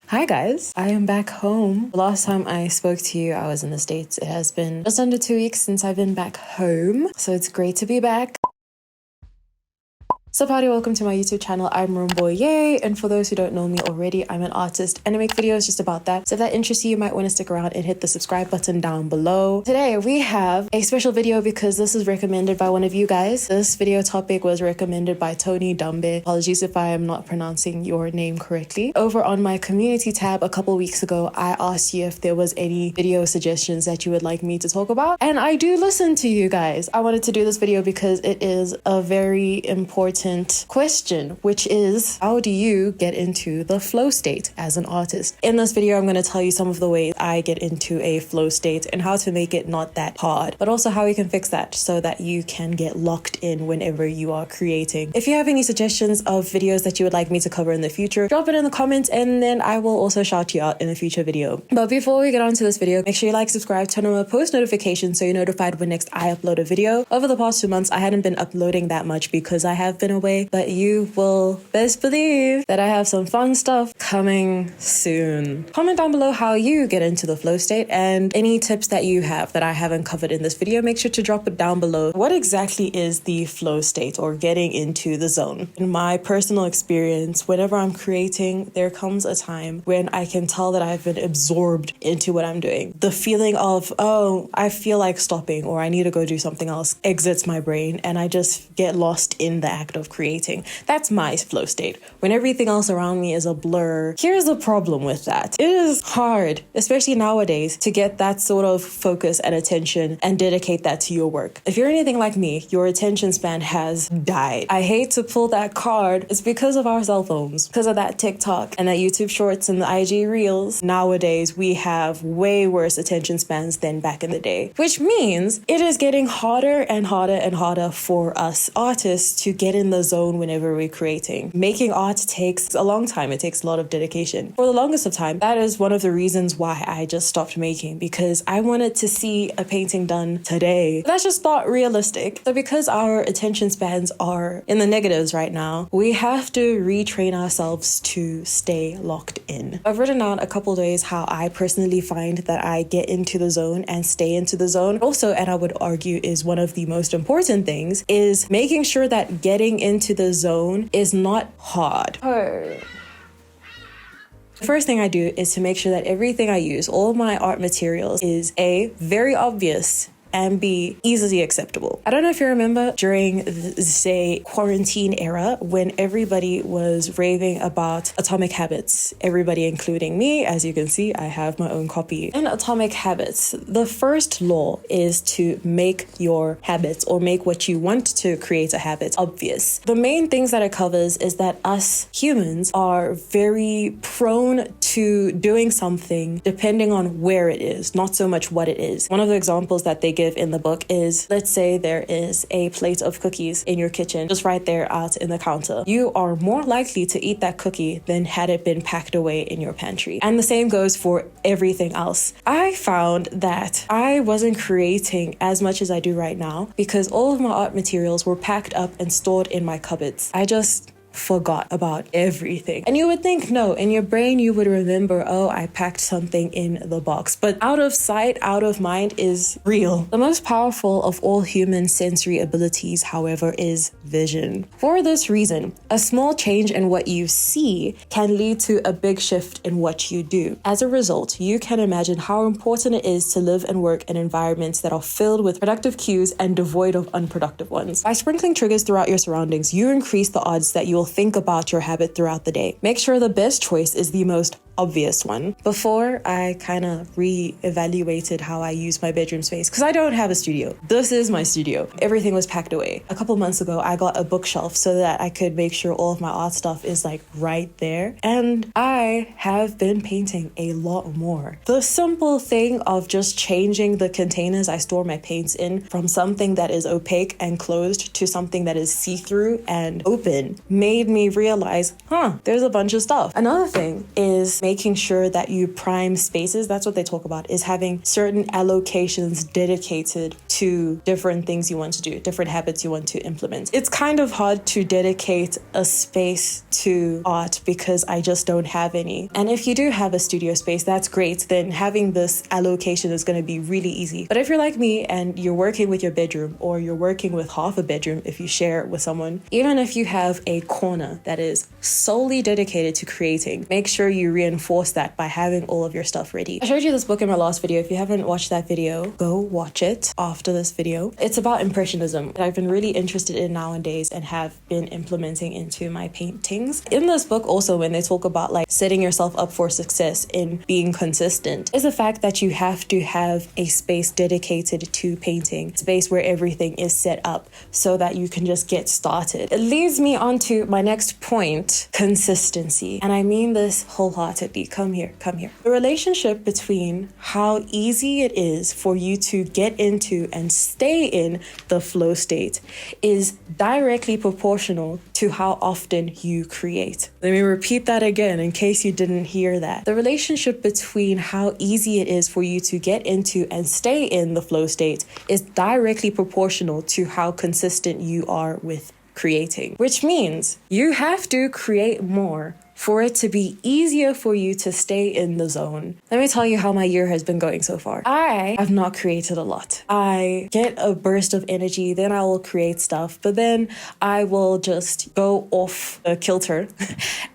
Hi guys, I am back home. The last time I spoke to you, I was in the States. It has been just under 2 weeks since I've been back home, so it's great to be back. So party, welcome to my YouTube channel. I'm Rumbo, yay! And for those who don't know me already, I'm an artist and I make videos just about that. So if that interests you, you might want to stick around and hit the subscribe button down below. Today we have a special video because this is recommended by one of you guys. This video topic was recommended by Tony Dumbe. Apologies if I am not pronouncing your name correctly. Over on my community tab a couple weeks ago, I asked you if there was any video suggestions that you would like me to talk about. And I do listen to you guys. I wanted to do this video because it is a very important question, which is how do you get into the flow state as an artist? In this video, I'm going to tell you some of the ways I get into a flow state and how to make it not that hard, but also how you can fix that so that you can get locked in whenever you are creating. If you have any suggestions of videos that you would like me to cover in the future, drop it in the comments and then I will also shout you out in a future video. But before we get on to this video, make sure you like, subscribe, turn on my post notifications so you're notified when next I upload a video. Over the past 2 months, I hadn't been uploading that much because I have been away, but you will best believe that I have some fun stuff coming soon. Comment down below how you get into the flow state and any tips that you have that I haven't covered in this video. Make sure to drop it down below. What exactly is the flow state or getting into the zone? In my personal experience, whenever I'm creating, there comes a time when I can tell that I've been absorbed into what I'm doing. The feeling of, oh, I feel like stopping or I need to go do something else exits my brain and I just get lost in the act of creating. That's my flow state. When everything else around me is a blur. Here's the problem with that. It is hard, especially nowadays, to get that sort of focus and attention and dedicate that to your work. If you're anything like me, your attention span has died. I hate to pull that card. It's because of our cell phones, because of that TikTok and that YouTube Shorts and the IG Reels. Nowadays, we have way worse attention spans than back in the day, which means it is getting harder and harder and harder for us artists to get in the zone whenever we're creating. Making art takes a long time. It takes a lot of dedication. For the longest of time, that is one of the reasons why I just stopped making, because I wanted to see a painting done today. That's just not realistic. So because our attention spans are in the negatives right now, we have to retrain ourselves to stay locked in. I've written down a couple ways how I personally find that I get into the zone and stay into the zone. Also, and I would argue is one of the most important things, is making sure that getting into the zone is not hard. The first thing I do is to make sure that everything I use, all my art materials, is A, very obvious, and B, easily acceptable. I don't know if you remember during the, say, quarantine era when everybody was raving about Atomic Habits, everybody including me. As you can see, I have my own copy. In Atomic Habits, the first law is to make your habits or make what you want to create a habit obvious. The main things that it covers is that us humans are very prone to doing something depending on where it is, not so much what it is. One of the examples that they give in the book is, let's say there is a plate of cookies in your kitchen, just right there out in the counter. You are more likely to eat that cookie than had it been packed away in your pantry. And the same goes for everything else. I found that I wasn't creating as much as I do right now because all of my art materials were packed up and stored in my cupboards. I just forgot about everything. And you would think, no, in your brain you would remember, oh, I packed something in the box. But out of sight, out of mind is real. The most powerful of all human sensory abilities, however, is vision. For this reason, a small change in what you see can lead to a big shift in what you do. As a result, you can imagine how important it is to live and work in environments that are filled with productive cues and devoid of unproductive ones. By sprinkling triggers throughout your surroundings, you increase the odds that you will think about your habit throughout the day. Make sure the best choice is the most obvious one. Before, I kind of re-evaluated how I use my bedroom space because I don't have a studio. This is my studio. Everything was packed away. A couple months ago, I got a bookshelf so that I could make sure all of my art stuff is like right there. And I have been painting a lot more. The simple thing of just changing the containers I store my paints in from something that is opaque and closed to something that is see-through and open made me realize, there's a bunch of stuff. Another thing is making sure that you prime spaces. That's what they talk about, is having certain allocations dedicated to different things you want to do, different habits you want to implement. It's kind of hard to dedicate a space to art because I just don't have any. And if you do have a studio space, that's great. Then having this allocation is going to be really easy. But if you're like me and you're working with your bedroom, or you're working with half a bedroom if you share it with someone, even if you have a corner that is solely dedicated to creating, make sure you reinforce that by having all of your stuff ready. I showed you this book in my last video. If you haven't watched that video, go watch it after this video. It's about Impressionism that I've been really interested in nowadays and have been implementing into my paintings. In this book also, when they talk about like setting yourself up for success in being consistent, is the fact that you have to have a space dedicated to painting, space where everything is set up so that you can just get started. It leads me on to my next point, consistency. And I mean this wholeheartedly. Come here. The relationship between how easy it is for you to get into and stay in the flow state is directly proportional to how often you create. Let me repeat that again in case you didn't hear that. The relationship between how easy it is for you to get into and stay in the flow state is directly proportional to how consistent you are with creating, which means you have to create more for it to be easier for you to stay in the zone. Let me tell you how my year has been going so far. I have not created a lot. I get a burst of energy, then I will create stuff, but then I will just go off a kilter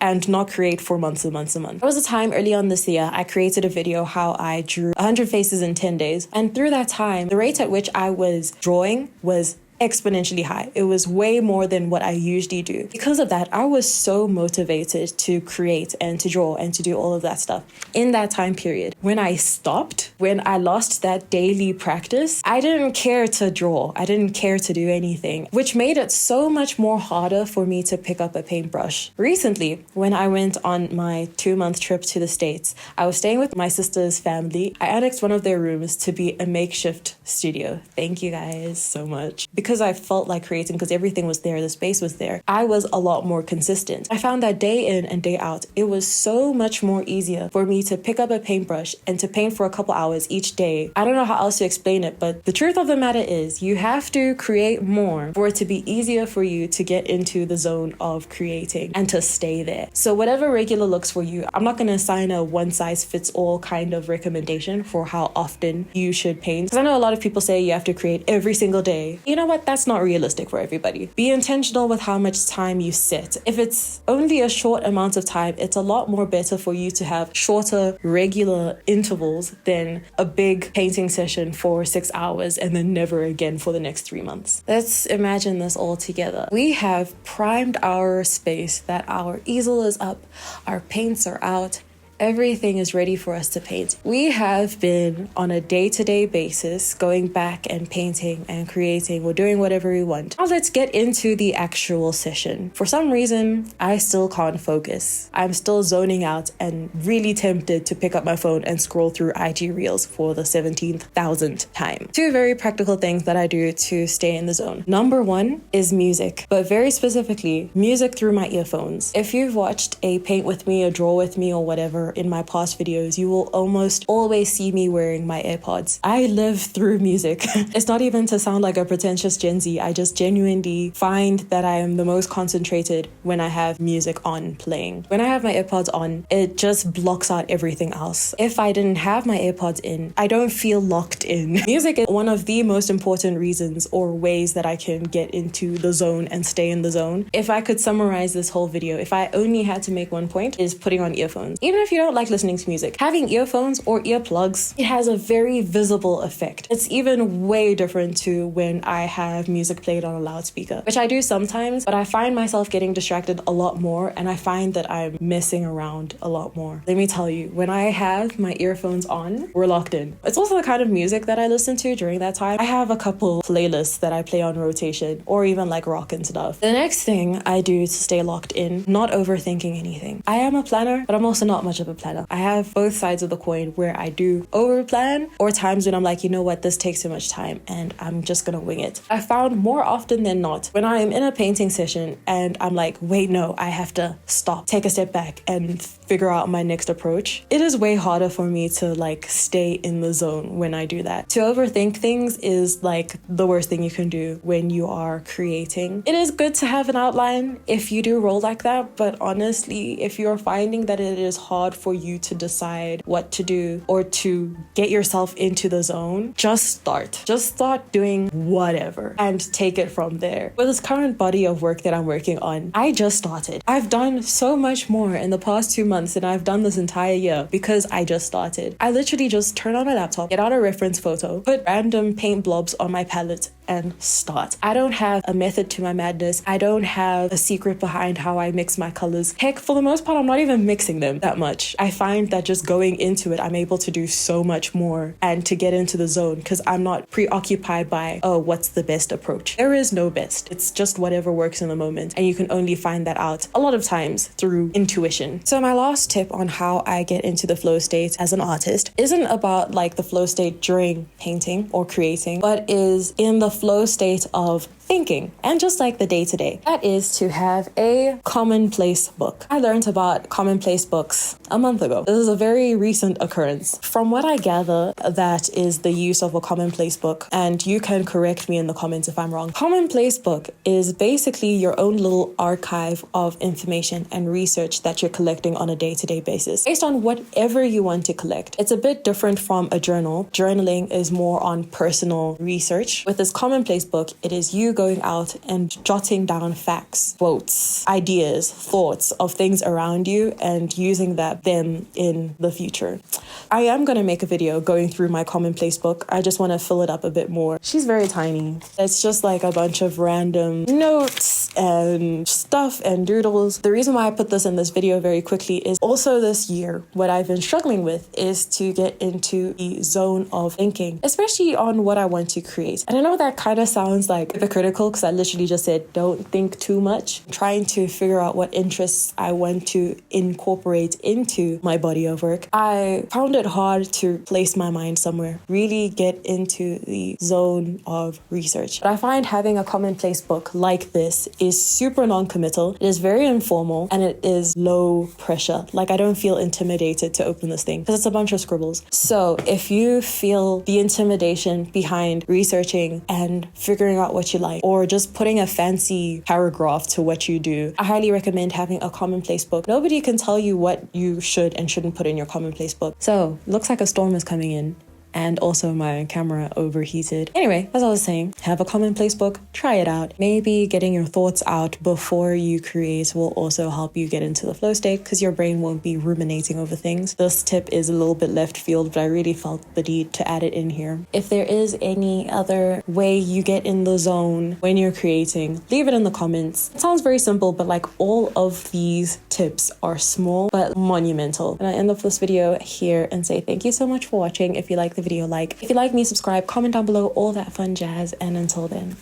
and not create for months and months and months. There was a time early on this year, I created a video how I drew 100 faces in 10 days. And through that time, the rate at which I was drawing was exponentially high. It was way more than what I usually do. Because of that, I was so motivated to create and to draw and to do all of that stuff in that time period. When I stopped, when I lost that daily practice, I didn't care to draw. I didn't care to do anything, which made it so much more harder for me to pick up a paintbrush. Recently, when I went on my 2-month trip to the States, I was staying with my sister's family. I annexed one of their rooms to be a makeshift studio. Thank you guys so much. Because I felt like creating, because everything was there, the space was there, I was a lot more consistent. I found that day in and day out, it was so much more easier for me to pick up a paintbrush and to paint for a couple hours each day. I don't know how else to explain it, but the truth of the matter is you have to create more for it to be easier for you to get into the zone of creating and to stay there. So whatever regular looks for you, I'm not going to assign a one-size-fits-all kind of recommendation for how often you should paint. Because I know a lot of people say you have to create every single day. You know what? That's not realistic for everybody. Be intentional with how much time you sit. If it's only a short amount of time, it's a lot more better for you to have shorter, regular intervals than a big painting session for 6 hours and then never again for the next 3 months. Let's imagine this all together. We have primed our space, that our easel is up, our paints are out, everything is ready for us to paint. We have been on a day-to-day basis going back and painting and creating. We're doing whatever we want. Now let's get into the actual session. For some reason, I still can't focus. I'm still zoning out and really tempted to pick up my phone and scroll through IG Reels for the 17,000th time. 2 very practical things that I do to stay in the zone. Number 1 is music, but very specifically, music through my earphones. If you've watched a paint with me, a draw with me, or whatever in my past videos, you will almost always see me wearing my AirPods. I live through music. It's not even to sound like a pretentious Gen Z. I just genuinely find that I am the most concentrated when I have music on playing. When I have my AirPods on, it just blocks out everything else. If I didn't have my AirPods in, I don't feel locked in. Music is one of the most important reasons or ways that I can get into the zone and stay in the zone. If I could summarize this whole video, if I only had to make one point, is putting on earphones. Even if you don't like listening to music, having earphones or earplugs, it has a very visible effect. It's even way different to when I have music played on a loudspeaker, which I do sometimes, but I find myself getting distracted a lot more and I find that I'm messing around a lot more. Let me tell you, when I have my earphones on, we're locked in. It's also the kind of music that I listen to during that time. I have a couple playlists that I play on rotation, or even like rock and stuff. The next thing I do to stay locked in, not overthinking anything. I am a planner, but I'm also not much of of a planner. I have both sides of the coin where I do over plan, or times when I'm like, you know what, this takes too much time and I'm just gonna wing it. I found more often than not, when I am in a painting session and I'm like, wait, no, I have to stop, take a step back and figure out my next approach. It is way harder for me to like stay in the zone when I do that. To overthink things is like the worst thing you can do when you are creating. It is good to have an outline if you do roll like that, but honestly, if you're finding that it is hard for you to decide what to do or to get yourself into the zone, just start. Just start doing whatever and take it from there. With this current body of work that I'm working on, I just started. I've done so much more in the past 2 months than I've done this entire year because I just started. I literally just turn on my laptop, get out a reference photo, put random paint blobs on my palette and start. I don't have a method to my madness. I don't have a secret behind how I mix my colors. Heck, for the most part, I'm not even mixing them that much. I find that just going into it, I'm able to do so much more and to get into the zone because I'm not preoccupied by, oh, what's the best approach? There is no best. It's just whatever works in the moment. And you can only find that out a lot of times through intuition. So my last tip on how I get into the flow state as an artist isn't about like the flow state during painting or creating, but is in the flow state of thinking and just like the day-to-day. That is to have a commonplace book. I learned about commonplace books a month ago. This is a very recent occurrence. From what I gather, that is the use of a commonplace book, and you can correct me in the comments if I'm wrong. Commonplace book is basically your own little archive of information and research that you're collecting on a day-to-day basis based on whatever you want to collect. It's a bit different from a journal. Journaling is more on personal research. With this commonplace book, it is you going out and jotting down facts, quotes, ideas, thoughts of things around you and using them in the future. I am going to make a video going through my commonplace book. I just want to fill it up a bit more. She's very tiny. It's just like a bunch of random notes and stuff and doodles. The reason why I put this in this video very quickly is also this year, what I've been struggling with is to get into the zone of thinking, especially on what I want to create. And I know that kind of sounds like hypocritical because I literally just said, don't think too much. I'm trying to figure out what interests I want to incorporate into my body of work. I found it hard to place my mind somewhere, really get into the zone of research. But I find having a commonplace book like this is super non-committal. It is very informal and it is low pressure. Like I don't feel intimidated to open this thing because it's a bunch of scribbles. So if you feel the intimidation behind researching and figuring out what you like, or just putting a fancy paragraph to what you do, I highly recommend having a commonplace book. Nobody can tell you what you should and shouldn't put in your commonplace book. So, looks like a storm is coming in. And also my camera overheated. Anyway, as I was saying, have a commonplace book, try it out. Maybe getting your thoughts out before you create will also help you get into the flow state because your brain won't be ruminating over things. This tip is a little bit left field, but I really felt the need to add it in here. If there is any other way you get in the zone when you're creating, leave it in the comments. It sounds very simple, but like all of these tips are small but monumental. And I end off this video here and say thank you so much for watching. If you like the video, if you like me, subscribe, comment down below, all that fun jazz, and until then.